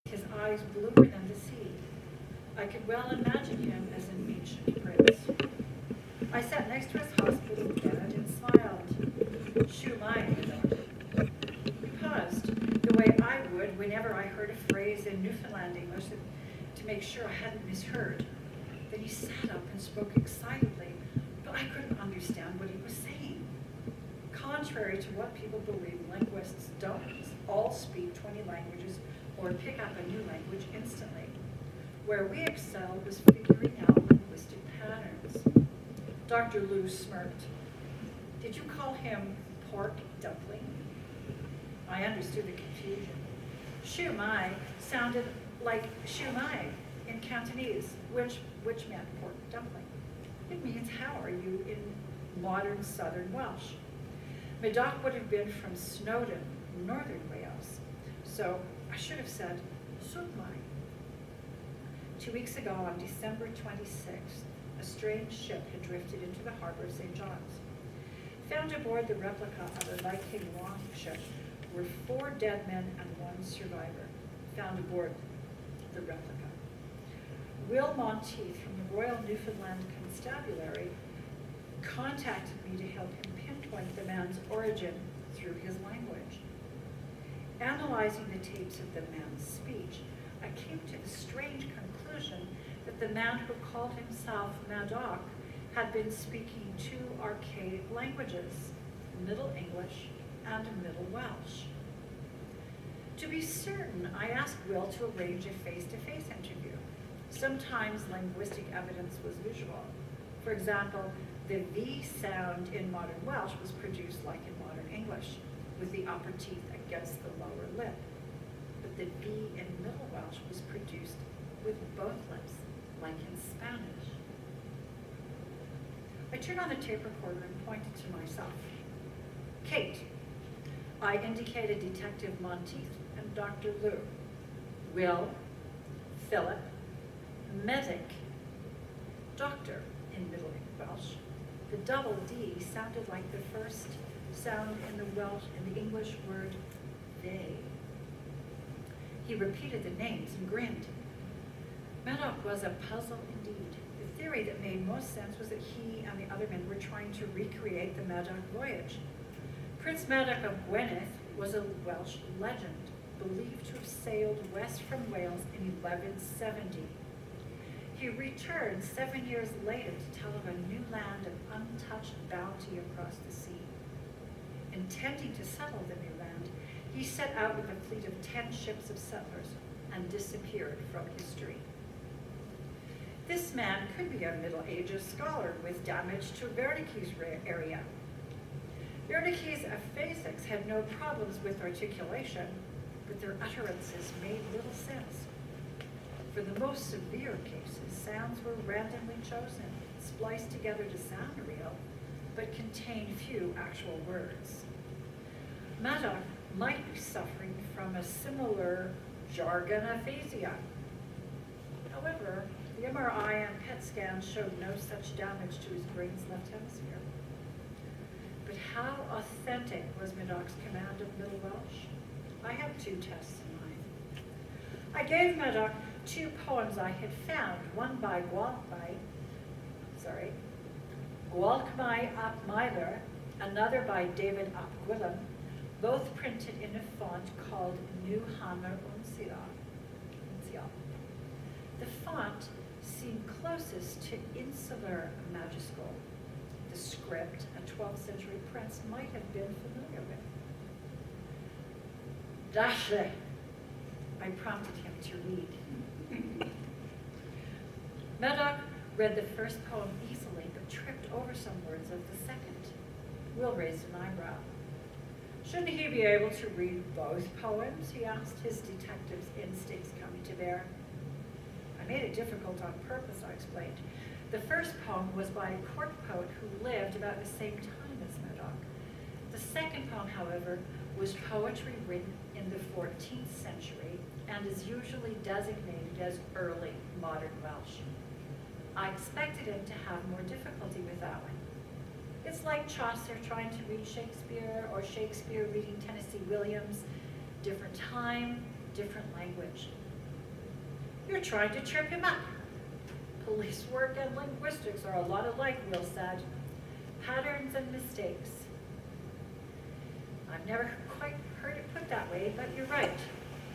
his eyes bluer than the sea. I could well imagine him as an ancient prince. I sat next to his hospital bed and smiled. Shoo my, He paused, the way I would whenever I heard a phrase in Newfoundland English to make sure I hadn't misheard. Then he sat up and spoke excitedly, but I couldn't understand what he was saying. Contrary to what people believe, linguists don't all speak 20 languages or pick up a new language instantly. Where we excelled was figuring out linguistic patterns. Dr. Liu smirked. Did you call him pork dumpling? I understood the confusion. Shoo mai sounded like shoo mai in Cantonese, which meant pork dumpling. It means how are you in modern southern Welsh. Medoc would have been from Snowdon, northern Wales, so I should have said sut mai. 2 weeks ago, on December 26th, a strange ship had drifted into the harbor of St. John's. Found aboard the replica of a Viking longship were 4 dead men and 1 survivor, found aboard the replica. Will Monteith from the Royal Newfoundland Constabulary contacted me to help him pinpoint the man's origin through his language. Analyzing the tapes of the man's speech, I came to the strange conclusion that the man who called himself Madoc had been speaking 2 archaic languages, Middle English and Middle Welsh. To be certain, I asked Will to arrange a face-to-face interview. Sometimes linguistic evidence was visual. For example, the V sound in modern Welsh was produced like in modern English, with the upper teeth against the lower lip. But the V in Middle Welsh was produced with both lips, like in Spanish. I turned on the tape recorder and pointed to myself. Kate. I indicated Detective Monteith and Dr. Liu. Will, Philip, medic, doctor in Middle Welsh. The double D sounded like the first sound in the English word they. He repeated the names and grinned. Madoc was a puzzle indeed. The theory that made most sense was that he and the other men were trying to recreate the Madoc voyage. Prince Madoc of Gwynedd was a Welsh legend, believed to have sailed west from Wales in 1170. He returned 7 years later to tell of a new land of untouched bounty across the sea. Intending to settle the new land, he set out with a fleet of 10 ships of settlers and disappeared from history. This man could be a Middle Ages scholar with damage to Wernicke's area. Wernicke's aphasics had no problems with articulation, but their utterances made little sense. For the most severe cases, sounds were randomly chosen, spliced together to sound real, but contained few actual words. Madoc might be suffering from a similar jargon aphasia. However, the MRI and PET scan showed no such damage to his brain's left hemisphere. But how authentic was Madoc's command of Middle Welsh? I have 2 tests in mind. I gave Madoc 2 poems I had found, one by Gwalchmai ap Myler, another by David ap Gwilym, both printed in a font called New Hammer Uncial. The font seemed closest to Insular Majuscule. The script a 12th century prince might have been familiar with. Dashe, I prompted him to read. Madoc read the first poem easily, but tripped over some words of the second. Will raised an eyebrow. Shouldn't he be able to read both poems? He asked, his detective's instincts coming to bear. I made it difficult on purpose, I explained. The first poem was by a court poet who lived about the same time as Madoc. The second poem, however, was poetry written in the 14th century and is usually designated as early modern Welsh. I expected him to have more difficulty with that one. It's like Chaucer trying to read Shakespeare or Shakespeare reading Tennessee Williams. Different time, different language. were trying to trip him up. Police work and linguistics are a lot alike, Will said. Patterns and mistakes. I've never quite heard it put that way, but you're right.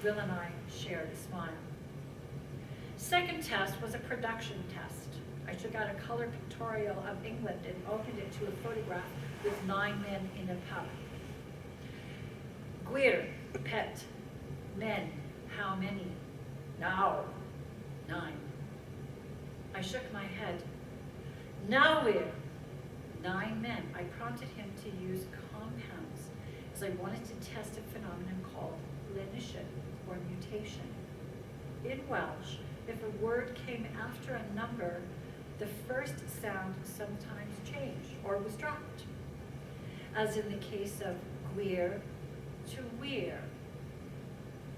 Will and I shared a smile. Second test was a production test. I took out a color pictorial of England and opened it to a photograph with 9 men in a pub. Gwir, pet, men, how many? Now, 9. I shook my head. Now we're 9 men. I prompted him to use compounds as I wanted to test a phenomenon called lenition or mutation. In Welsh, if a word came after a number, the first sound sometimes changed or was dropped, as in the case of gwir to weir.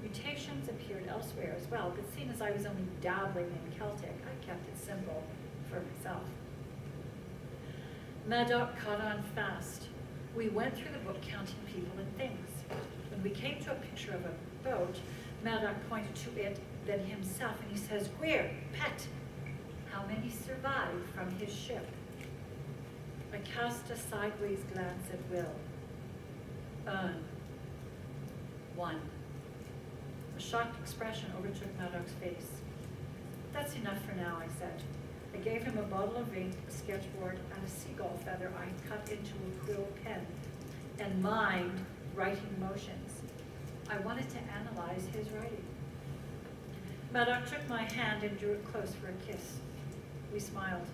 Mutations appeared elsewhere as well, but seeing as I was only dabbling in Celtic, I kept it simple for myself. Madoc caught on fast. We went through the book counting people and things. When we came to a picture of a boat, Madoc pointed to it, then himself, and he says, Gwir, pet, how many survived from his ship? I cast a sideways glance at Will. 1. A shocked expression overtook Madoc's face. That's enough for now, I said. I gave him a bottle of ink, a sketchboard, and a seagull feather I cut into a quill pen, and mimed writing motions. I wanted to analyze his writing. Madoc took my hand and drew it close for a kiss. We smiled.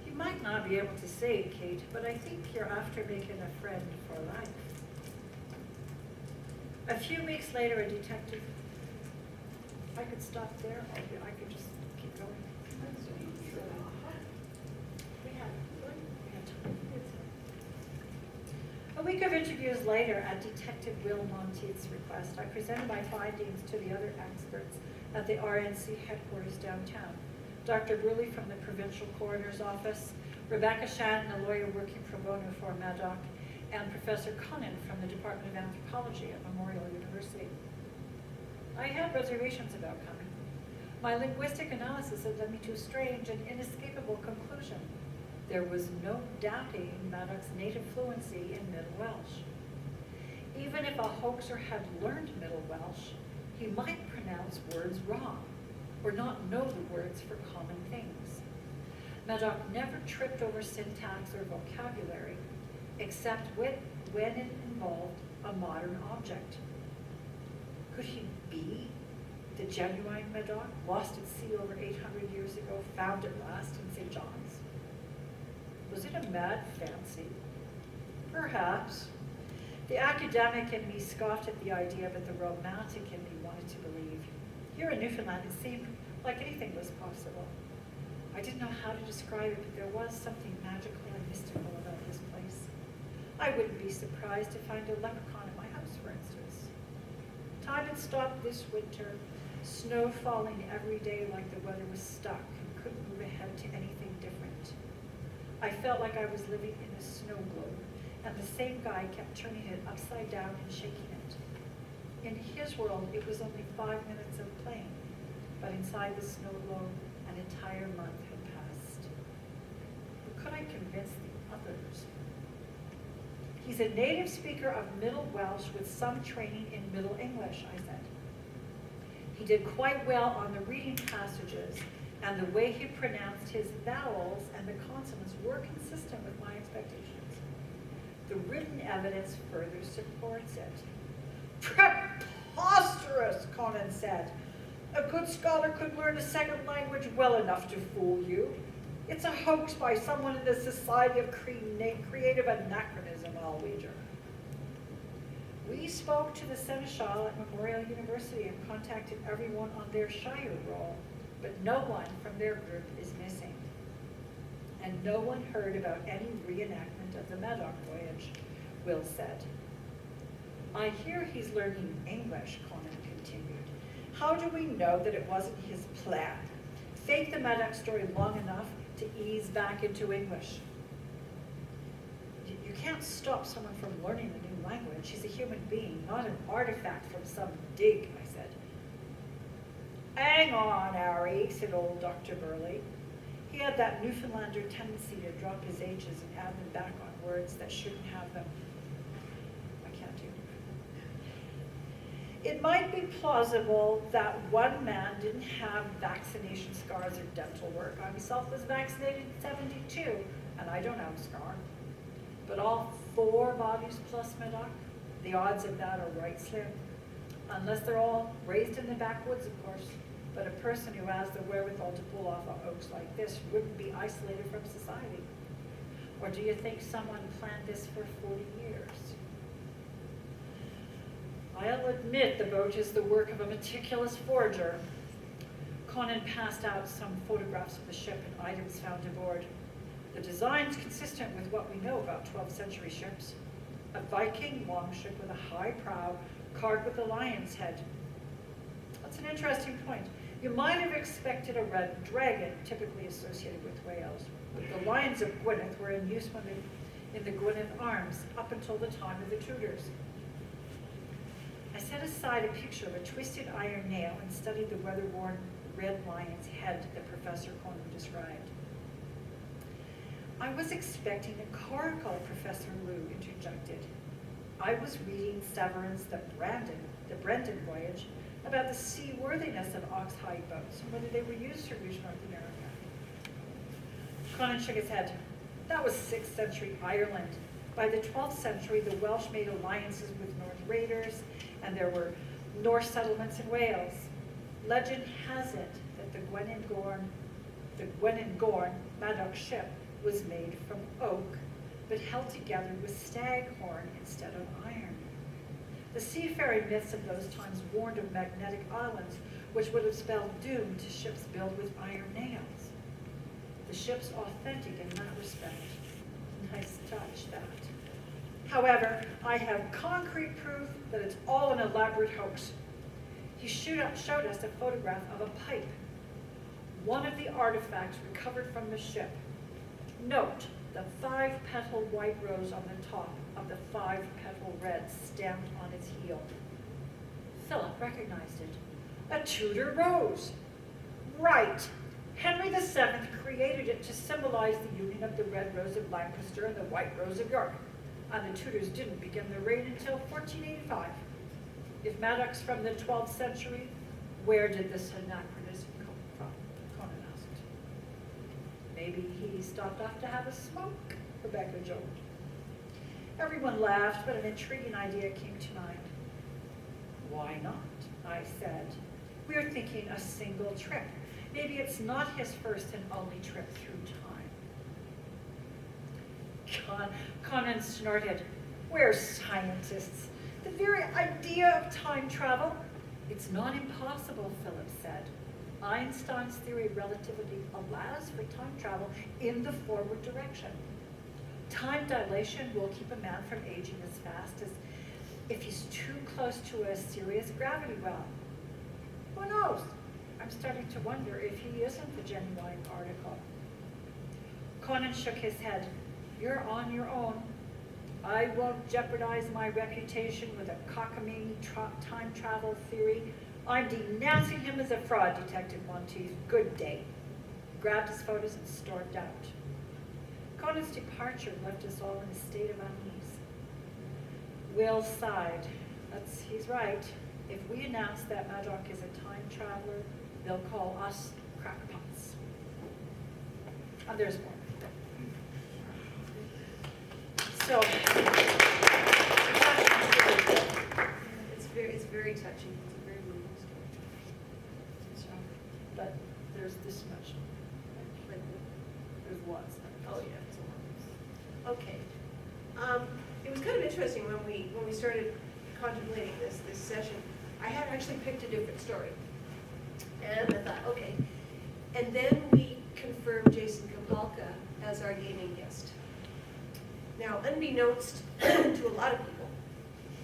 You might not be able to say it, Kate, but I think you're after making a friend for life. A few weeks later, a detective. I could stop there, or I could just keep going. We had time. A week of interviews later, at Detective Will Monteith's request, I presented my findings to the other experts at the RNC headquarters downtown. Dr. Bruley from the Provincial Coroner's Office, Rebecca Shannon, a lawyer working pro bono for Madoc, and Professor Conant from the Department of Anthropology at Memorial University. I had reservations about coming. My linguistic analysis had led me to a strange and inescapable conclusion. There was no doubting Madoc's native fluency in Middle Welsh. Even if a hoaxer had learned Middle Welsh, he might pronounce words wrong or not know the words for common things. Madoc never tripped over syntax or vocabulary, except when it involved a modern object. Could he be the genuine Madoc, lost at sea over 800 years ago, found at last in St. John's? Was it a mad fancy? Perhaps. The academic in me scoffed at the idea, but the romantic in me wanted to believe. Here in Newfoundland, it seemed like anything was possible. I didn't know how to describe it, but there was something magical and mystical about this place. I wouldn't be surprised to find a leprechaun in my house, for instance. Time had stopped this winter, snow falling every day like the weather was stuck and couldn't move ahead to anything different. I felt like I was living in a snow globe, and the same guy kept turning it upside down and shaking it. In his world, it was only 5 minutes of playing, but inside the snow globe, an entire month had passed. But could I convince the others? He's a native speaker of Middle Welsh with some training in Middle English, I said. He did quite well on the reading passages, and the way he pronounced his vowels and the consonants were consistent with my expectations. The written evidence further supports it. Preposterous, Conan said. A good scholar could learn a second language well enough to fool you. It's a hoax by someone in the Society of Creative Anachronism, I'll wager. We spoke to the Seneschal at Memorial University and contacted everyone on their Shire roll, but no one from their group is missing. And no one heard about any reenactment of the Madoc voyage, Will said. I hear he's learning English, Conan continued. How do we know that it wasn't his plan? Fake the Madoc story long enough to ease back into English. You can't stop someone from learning a new language. He's a human being, not an artifact from some dig, I said. Hang on, Harry, said old Dr. Burley. He had that Newfoundlander tendency to drop his H's and add them back on words that shouldn't have them. I can't do it. It might be plausible that one man didn't have vaccination scars or dental work. I myself was vaccinated in 72, and I don't have a scar. But all 4 bodies plus Medoc, the odds of that are right slim. Unless they're all raised in the backwoods, of course. But a person who has the wherewithal to pull off oaks like this wouldn't be isolated from society. Or do you think someone planned this for 40 years? I'll admit the boat is the work of a meticulous forger. Conan passed out some photographs of the ship and items found aboard. The design's consistent with what we know about 12th century ships. A Viking longship with a high prow carved with a lion's head. That's an interesting point. You might have expected a red dragon, typically associated with whales, but the lions of Gwynedd were in use in the Gwynedd arms up until the time of the Tudors. I set aside a picture of a twisted iron nail and studied the weather-worn red lion's head that Professor Conan described. I was expecting a coracle, Professor Liu interjected. I was reading Severin's The Brendan Voyage about the seaworthiness of ox-hide boats and whether they were used to reach North America. Conan shook his head. That was 6th century Ireland. By the 12th century, the Welsh made alliances with North Raiders, and there were Norse settlements in Wales. Legend has it that the Gweningorn Madoc ship was made from oak, but held together with staghorn instead of iron. The seafaring myths of those times warned of magnetic islands, which would have spelled doom to ships built with iron nails. The ship's authentic in that respect. Nice touch, that. However, I have concrete proof that it's all an elaborate hoax. He showed us a photograph of a pipe, one of the artifacts recovered from the ship. Note the 5-petal white rose on the top of the 5-petal red stamped on its heel. Philip recognized it. A Tudor rose. Right. Henry VII created it to symbolize the union of the red rose of Lancaster and the white rose of York. And the Tudors didn't begin their reign until 1485. If Madoc's from the 12th century, where did this anachronism come from? Conan asked. Maybe he stopped off to have a smoke, Rebecca joked. Everyone laughed, but an intriguing idea came to mind. Why not? I said. We're thinking a single trip. Maybe it's not his first and only trip through time. Conan snorted. We're scientists. The very idea of time travel. It's not impossible, Philip said. Einstein's theory of relativity allows for time travel in the forward direction. Time dilation will keep a man from aging as fast as if he's too close to a serious gravity well. Who knows? I'm starting to wonder if he isn't the genuine article. Conan shook his head. You're on your own. I won't jeopardize my reputation with a cockamamie time travel theory. I'm denouncing him as a fraud, Detective Monteith. Good day. He grabbed his photos and stormed out. Conan's departure left us all in a state of unease. Will sighed. He's right. If we announce that Madoc is a time traveler, they'll call us crackpots. And there's more. So, it's very touching. It's a very moving story. So, but there's this much. There's lots. Oh yeah, it's a lot. Okay. It was kind of interesting when we started contemplating this session. I had actually picked a different story, and I thought, okay. And then we confirmed Jason Kapalka as our gaming guest. Now, unbeknownst to a lot of people,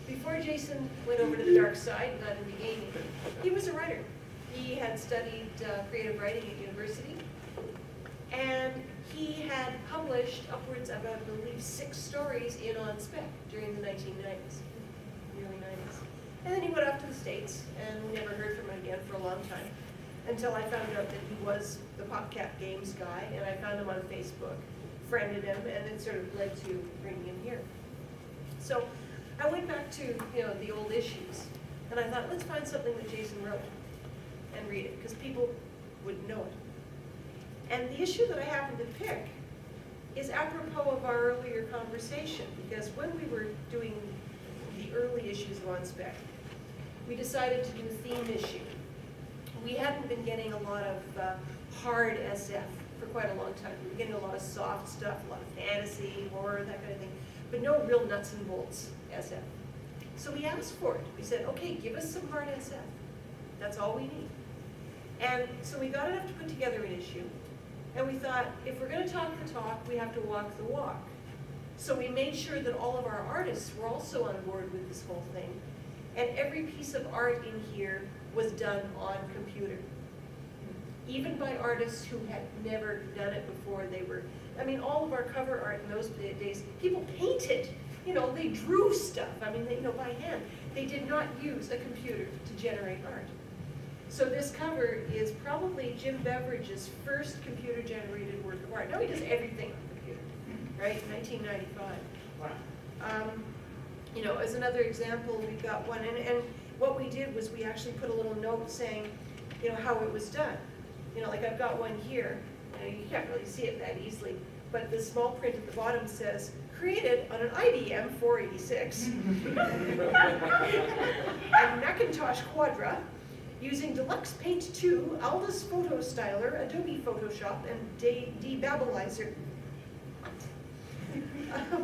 before Jason went over to the dark side and got into gaming, he was a writer. He had studied creative writing at university, and he had published upwards of, I believe, 6 stories in on Spec during the 1990s, early 90s. And then he went off to the States, and we never heard from him again for a long time. until I found out that he was the PopCap Games guy, and I found him on Facebook, friended him, and it sort of led to bringing him here. So I went back to, the old issues, and I thought, let's find something that Jason wrote and read it, because people would know it. And the issue that I happened to pick is apropos of our earlier conversation, because when we were doing the early issues of On Spec, we decided to do a theme issue. We hadn't been getting a lot of hard SF for quite a long time. We were getting a lot of soft stuff, a lot of fantasy, horror, that kind of thing, but no real nuts and bolts SF. So we asked for it. We said, okay, give us some hard SF. That's all we need. And so we got enough to put together an issue, and we thought, if we're going to talk the talk, we have to walk the walk. So we made sure that all of our artists were also on board with this whole thing, and every piece of art in here was done on computer. Even by artists who had never done it before. All of our cover art in those days, people painted, they drew stuff, by hand. They did not use a computer to generate art. So this cover is probably Jim Beveridge's first computer-generated work of art. Now he does everything on computer, right? 1995. Wow. As another example, we've got one, and what we did was we actually put a little note saying, how it was done. Like I've got one here, you can't really see it that easily, but the small print at the bottom says, created on an IBM 486 and Macintosh Quadra, using Deluxe Paint 2, Aldus Photo Styler, Adobe Photoshop, and Debabbilizer.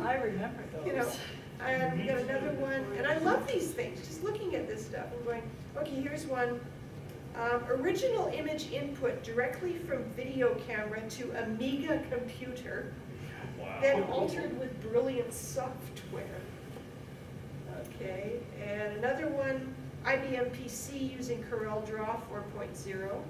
I remember those. And we got another one, and I love these things, just looking at this stuff and going, okay, here's one. Original image input directly from video camera to Amiga computer, Wow. then altered with brilliant software. Okay, and another one, IBM PC using CorelDRAW 4.0.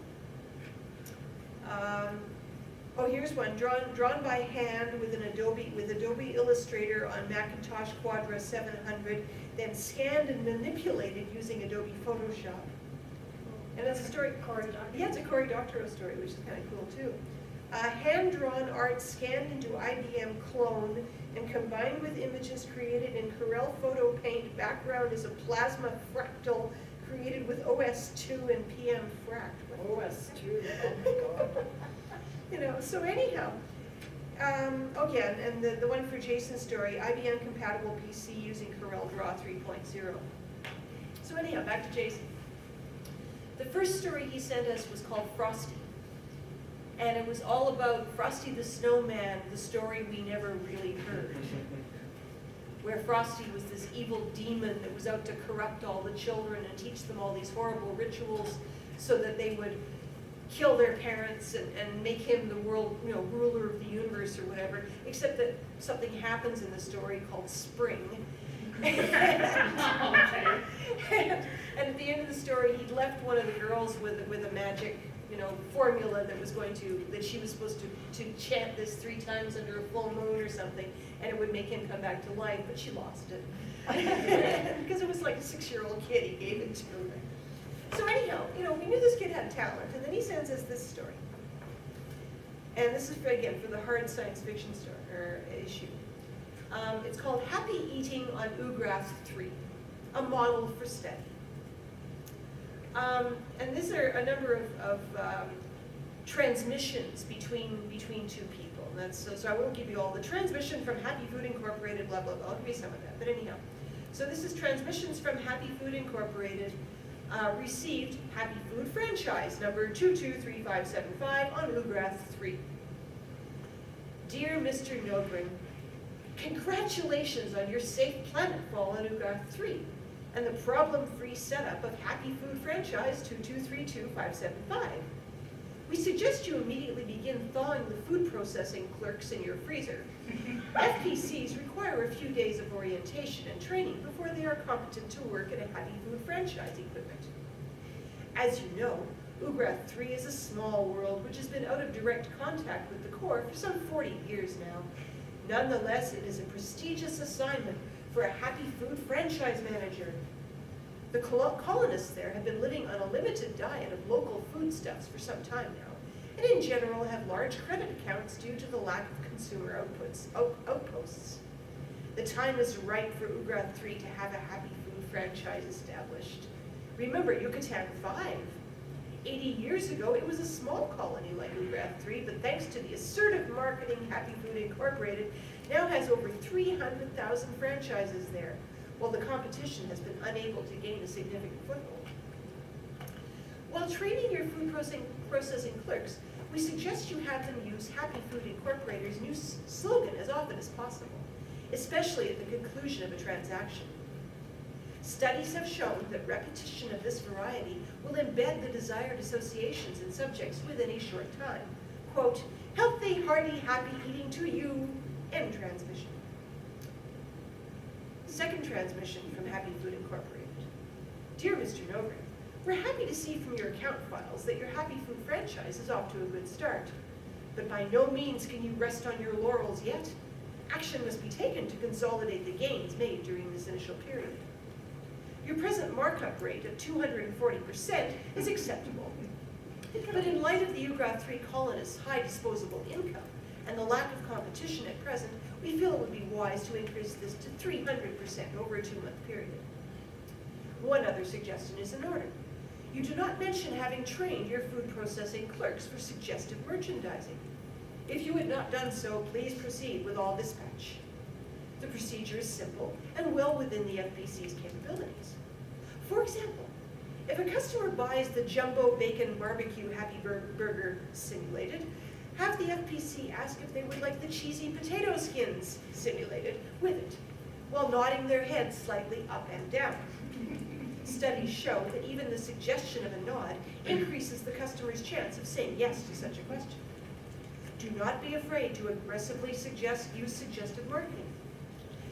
Here's one, drawn by hand with Adobe Illustrator on Macintosh Quadra 700, then scanned and manipulated using Adobe Photoshop. And that's a story. Cory Doctorow. Yeah, it's a Cory Doctorow story, which is kind of cool too. Hand-drawn art scanned into IBM Clone and combined with images created in Corel Photo Paint. Background is a plasma fractal created with OS2 and PM Fract. OS2, oh my God. So anyhow, and the one for Jason's story, IBM compatible PC using CorelDRAW 3.0. So anyhow, back to Jason. The first story he sent us was called Frosty. And it was all about Frosty the Snowman, the story we never really heard. Where Frosty was this evil demon that was out to corrupt all the children and teach them all these horrible rituals so that they would kill their parents and make him the world, ruler of the universe or whatever, except that something happens in the story called spring. And at the end of the story, he'd left one of the girls with a magic, formula that she was supposed to chant this 3 times under a full moon or something, and it would make him come back to life, but she lost it. Because it was like a 6-year-old kid, he gave it to her. So anyhow, we knew this kid had talent, and then he sends us this story. And this is, again, for the hard science fiction issue. It's called Happy Eating on Ugrath 3, a model for study. And these are a number of transmissions between 2 people. And that's, so I won't give you all the transmission from Happy Food Incorporated, blah, blah, blah. I'll give you some of that. But anyhow, so this is transmissions from Happy Food Incorporated, received Happy Food franchise number 223575 on Ugrath 3. Dear Mr. Nogren, congratulations on your safe planetfall on Ugrath 3 and the problem-free setup of Happy Food franchise 2232575. We suggest you immediately begin thawing the food processing clerks in your freezer. FPCs require a few days of orientation and training before they are competent to work at a Happy Food franchise equipment. As you know, Ugrath 3 is a small world which has been out of direct contact with the core for some 40 years now. Nonetheless, it is a prestigious assignment for a Happy Food franchise manager. The colonists there have been living on a limited diet of local foodstuffs for some time now, and in general have large credit accounts due to the lack of consumer outposts. The time is ripe for Ugrath 3 to have a happy food franchise established. Remember Yucatan 5. 80 years ago, it was a small colony like Ugrath 3, but thanks to the assertive marketing, Happy Food Incorporated now has over 300,000 franchises there, while the competition has been unable to gain a significant foothold. While training your food processing clerks, we suggest you have them use Happy Food Incorporated's new slogan as often as possible, especially at the conclusion of a transaction. Studies have shown that repetition of this variety will embed the desired associations in subjects within a short time. Quote, healthy, hearty, happy eating to you, end transmission. Second transmission from Happy Food Incorporated. Dear Mr. Nogren, we're happy to see from your account files that your Happy Food franchise is off to a good start. But by no means can you rest on your laurels yet. Action must be taken to consolidate the gains made during this initial period. Your present markup rate of 240% is acceptable. But in light of the Ugrath 3 colonists' high disposable income and the lack of competition at present, we feel it would be wise to increase this to 300% over a 2-month period. One other suggestion is in order. You do not mention having trained your food processing clerks for suggestive merchandising. If you had not done so, please proceed with all dispatch. The procedure is simple and well within the FPC's capabilities. For example, if a customer buys the Jumbo Bacon Barbecue Happy Burger simulated, have the FPC ask if they would like the cheesy potato skins simulated with it, while nodding their heads slightly up and down. Studies show that even the suggestion of a nod increases the customer's chance of saying yes to such a question. Do not be afraid to aggressively use suggestive marketing.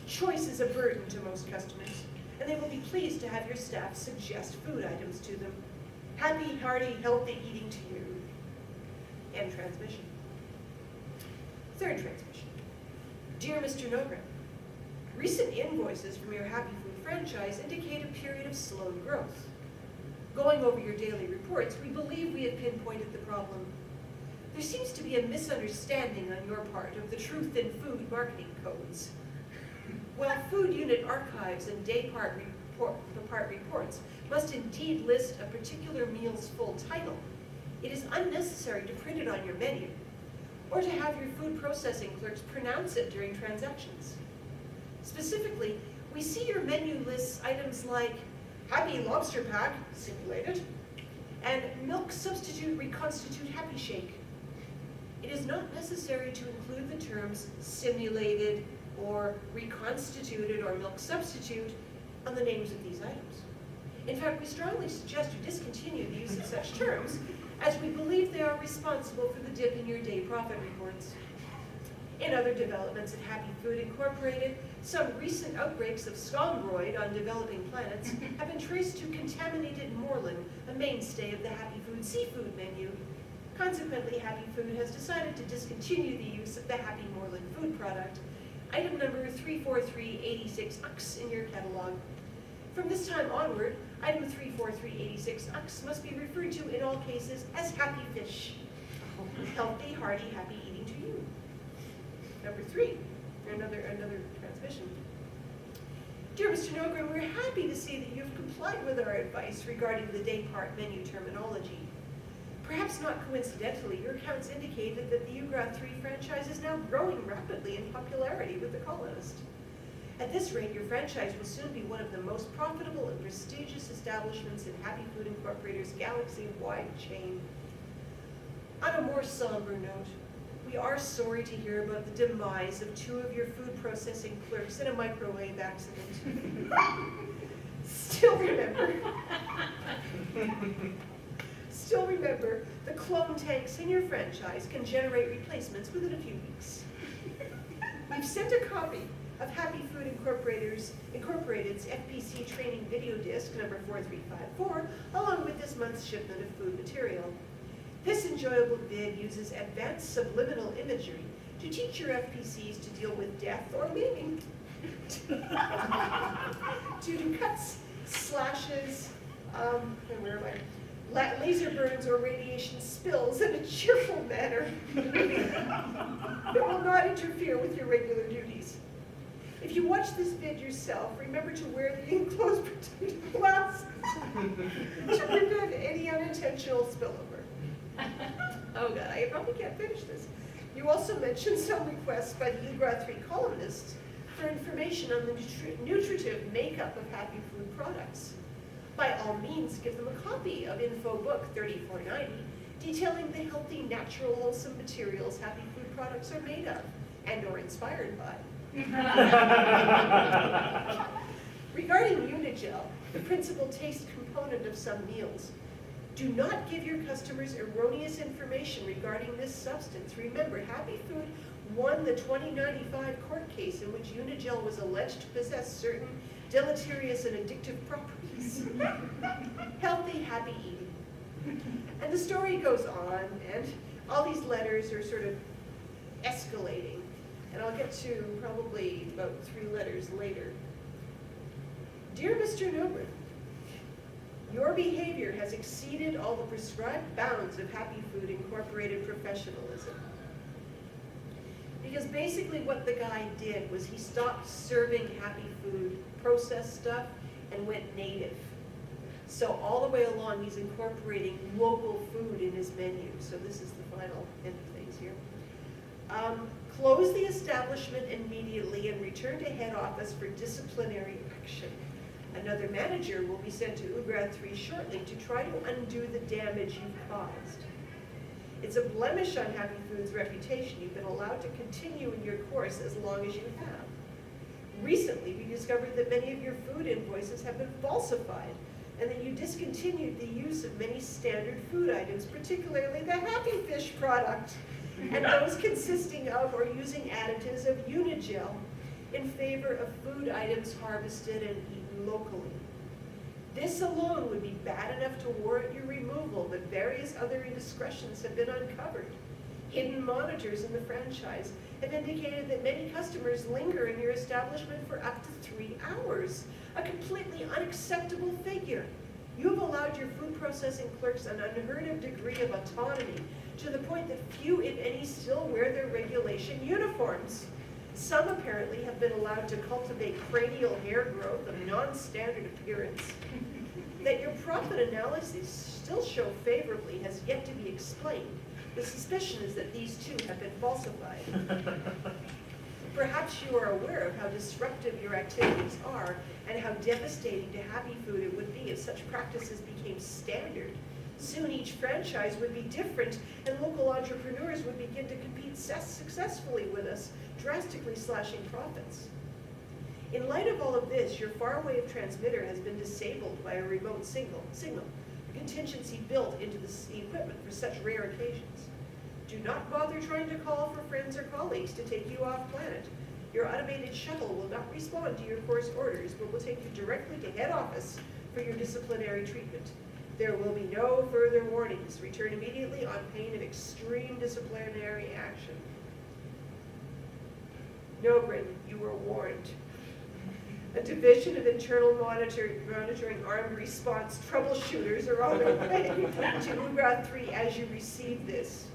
Choice is a burden to most customers, and they will be pleased to have your staff suggest food items to them. Happy, hearty, healthy eating to you. End transmission. Third transmission. Dear Mr. Nogren, recent invoices from your Happy Food franchise indicate a period of slow growth. Going over your daily reports, we believe we have pinpointed the problem. There seems to be a misunderstanding on your part of the truth in food marketing codes. While food unit archives and day part reports must indeed list a particular meal's full title, it is unnecessary to print it on your menu or to have your food processing clerks pronounce it during transactions. Specifically, we see your menu lists items like Happy Lobster Pack, simulated, and Milk Substitute Reconstitute Happy Shake. It is not necessary to include the terms simulated or reconstituted or milk substitute on the names of these items. In fact, we strongly suggest you discontinue the use of such terms, as we believe they are responsible for the dip in your day profit reports. In other developments at Happy Food Incorporated, some recent outbreaks of scombroid on developing planets have been traced to contaminated moorland, a mainstay of the Happy Food seafood menu. Consequently, Happy Food has decided to discontinue the use of the Happy Moorland food product, item number 34386X in your catalog. From this time onward, item 34386X must be referred to in all cases as Happy Fish. Healthy, hearty, happy eating to you. Number 3, another transmission. Dear Mr. Nogren, we're happy to see that you've complied with our advice regarding the day part menu terminology. Perhaps not coincidentally, your accounts indicated that the Ugrath 3 franchise is now growing rapidly in popularity with the colonists. At this rate, your franchise will soon be one of the most profitable and prestigious establishments in Happy Food Incorporated's galaxy-wide chain. On a more somber note, we are sorry to hear about the demise of 2 of your food processing clerks in a microwave accident. Still remember, the clone tanks in your franchise can generate replacements within a few weeks. We've sent a copy of Happy Food Incorporated's FPC training video disc number 4354, along with this month's shipment of food material. This enjoyable vid uses advanced subliminal imagery to teach your FPCs to deal with death or maiming due to cuts slashes, where am I? Laser burns or radiation spills in a cheerful manner that will not interfere with your regular duties. If you watch this vid yourself, remember to wear the enclosed protective glasses to prevent any unintentional spillover. Oh God, I probably can't finish this. You also mentioned some requests by the UGRA 3 columnists for information on the nutritive makeup of happy food products. By all means, give them a copy of Info Book 3490, detailing the healthy, natural, wholesome materials happy food products are made of and or inspired by. Regarding Unigel, the principal taste component of some meals, do not give your customers erroneous information regarding this substance. Remember, Happy Food won the 2095 court case in which Unigel was alleged to possess certain deleterious and addictive properties. Healthy, happy eating. And the story goes on, and all these letters are sort of escalating. And I'll get to probably about 3 letters later. Dear Mr. Nobrin, your behavior has exceeded all the prescribed bounds of Happy Food Incorporated professionalism. Because basically what the guy did was he stopped serving Happy Food processed stuff and went native. So all the way along he's incorporating local food in his menu. So this is the final end of things here. Close the establishment immediately and return to head office for disciplinary action. Another manager will be sent to UGRA 3 shortly to try to undo the damage you've caused. It's a blemish on Happy Food's reputation. You've been allowed to continue in your course as long as you have. Recently, we discovered that many of your food invoices have been falsified and that you discontinued the use of many standard food items, particularly the Happy Fish product, and those consisting of or using additives of Unigel in favor of food items harvested and eaten locally. This alone would be bad enough to warrant your removal, but various other indiscretions have been uncovered. Hidden monitors in the franchise have indicated that many customers linger in your establishment for up to 3 hours, a completely unacceptable figure. You have allowed your food processing clerks an unheard of degree of autonomy, to the point that few, if any, still wear their regulation uniforms. Some apparently have been allowed to cultivate cranial hair growth of non-standard appearance. That your profit analyses still show favorably has yet to be explained. The suspicion is that these too have been falsified. Perhaps you are aware of how disruptive your activities are and how devastating to Happy Food it would be if such practices became standard. Soon each franchise would be different and local entrepreneurs would begin to compete successfully with us, drastically slashing profits. In light of all of this, your farawave transmitter has been disabled by a remote signal, a contingency built into the equipment for such rare occasions. Do not bother trying to call for friends or colleagues to take you off planet. Your automated shuttle will not respond to your course orders, but will take you directly to head office for your disciplinary treatment. There will be no further warnings. Return immediately on pain of extreme disciplinary action. Nobrin, you were warned. A division of internal monitoring armed response troubleshooters are on their way to UGRA 3 as you receive this.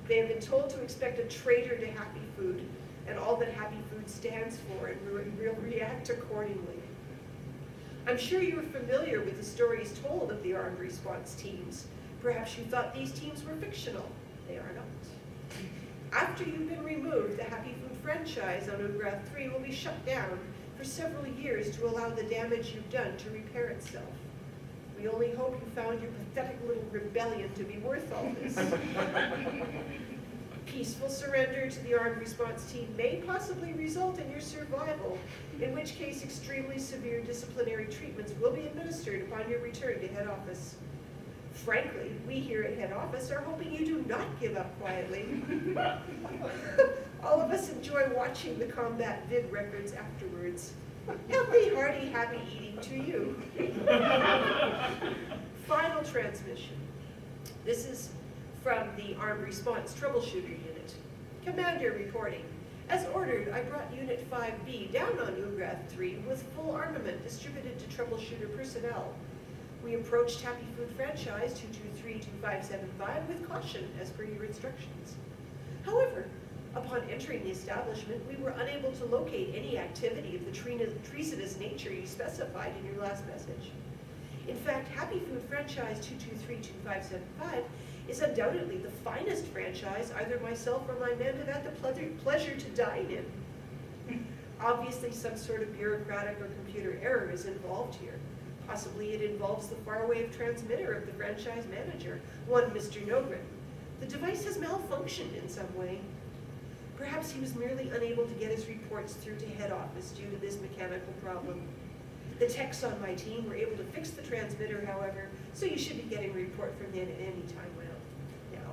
They have been told to expect a traitor to Happy Food and all that Happy Food stands for, and will react accordingly. I'm sure you are familiar with the stories told of the armed response teams. Perhaps you thought these teams were fictional. They are not. After you've been removed, the Happy Food franchise on UGRA 3 will be shut down for several years to allow the damage you've done to repair itself. We only hope you found your pathetic little rebellion to be worth all this. Peaceful surrender to the armed response team may possibly result in your survival, in which case extremely severe disciplinary treatments will be administered upon your return to head office. Frankly, we here at head office are hoping you do not give up quietly. All of us enjoy watching the combat vid records afterwards. Healthy, hearty, happy eating to you. Final transmission. This is from the Armed Response Troubleshooter Unit. Commander reporting. As ordered, I brought Unit 5B down on Ugrath 3 with full armament distributed to troubleshooter personnel. We approached Happy Food Franchise 223-2575 with caution as per your instructions. However, upon entering the establishment, we were unable to locate any activity of the treasonous nature you specified in your last message. In fact, Happy Food Franchise 223-2575 is undoubtedly the finest franchise either myself or my men have had the pleasure to dine in. Obviously, some sort of bureaucratic or computer error is involved here. Possibly it involves the far-wave transmitter of the franchise manager, one Mr. Nogren. The device has malfunctioned in some way. Perhaps he was merely unable to get his reports through to head office due to this mechanical problem. The techs on my team were able to fix the transmitter, however, so you should be getting a report from them at any time now.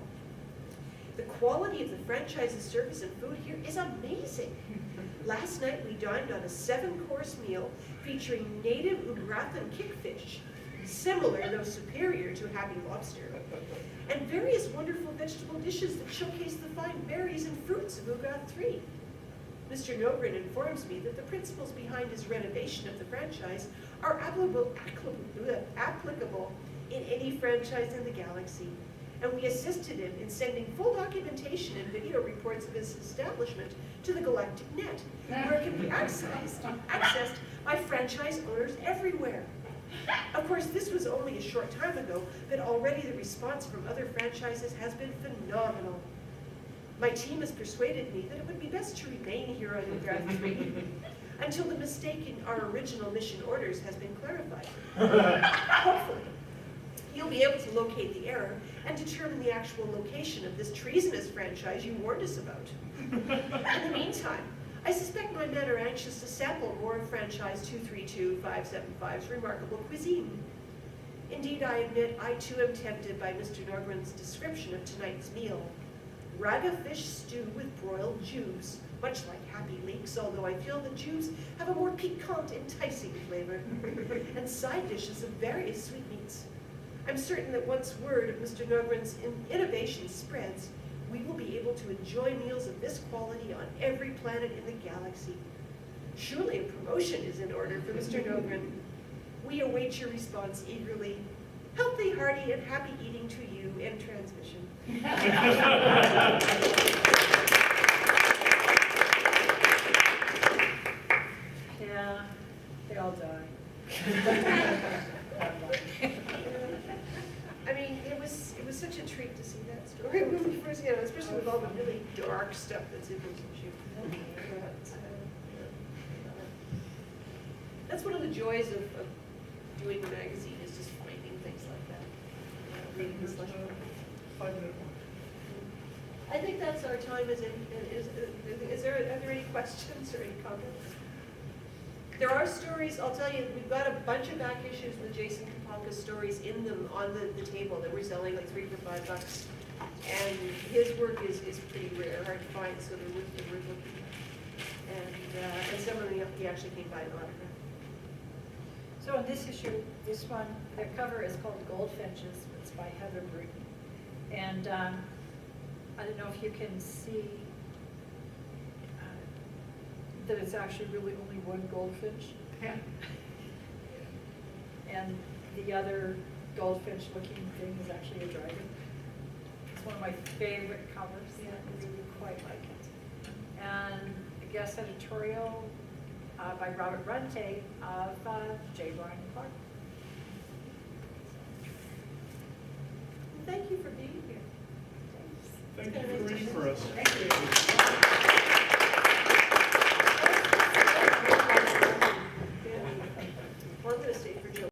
The quality of the franchise's service and food here is amazing. Last night we dined on a 7-course meal featuring native Ugrathan kickfish, similar though superior to Happy Lobster, and various wonderful vegetable dishes that showcase the fine berries and fruits of Ugrath 3. Mr. Nogren informs me that the principles behind his renovation of the franchise are applicable in any franchise in the galaxy, and we assisted him in sending full documentation and video reports of his establishment to the Galactic Net, where it can be accessed by franchise owners everywhere. Of course, this was only a short time ago, but already the response from other franchises has been phenomenal. My team has persuaded me that it would be best to remain here on Ugrath 3 until the mistake in our original mission orders has been clarified. Hopefully, you'll be able to locate the error and determine the actual location of this treasonous franchise you warned us about. In the meantime, I suspect my men are anxious to sample more of franchise 232-575's remarkable cuisine. Indeed, I admit I too am tempted by Mr. Nogren's description of tonight's meal. Raga fish stew with broiled Jews, much like Happy Leeks, although I feel that Jews have a more piquant, enticing flavor, and side dishes of various sweetmeats. I'm certain that once word of Mr. Nogren's innovation spreads, we will be able to enjoy meals of this quality on every planet in the galaxy. Surely a promotion is in order for Mr. Nogren. We await your response eagerly. Healthy, hearty, and happy eating to you in transmission. Yeah, they all die. I mean, it was such a treat to see that story when we first, especially with all the really dark stuff that's in the issue. That's one of the joys of doing the magazine, is just finding things like that. Reading this like 5-minute one. I think that's our time. Are there any questions or any comments? There are stories, I'll tell you, we've got a bunch of back issues with Jason Kaponka's stories in them on the table that we're selling like 3 for $5. And his work is pretty rare, hard to find, so they're worth looking at. And some of them he actually came by an autograph. So in this issue, this one, the cover is called Goldfinches. It's by Heather Bruton. And I don't know if you can see that it's actually really only one goldfinch. And the other goldfinch-looking thing is actually a dragon. It's one of my favorite covers. Yeah, I really quite like it. And a guest editorial by Robert Runte of J. Brian Clark. Thank you for being here. Thank you for reading for us. Thank you.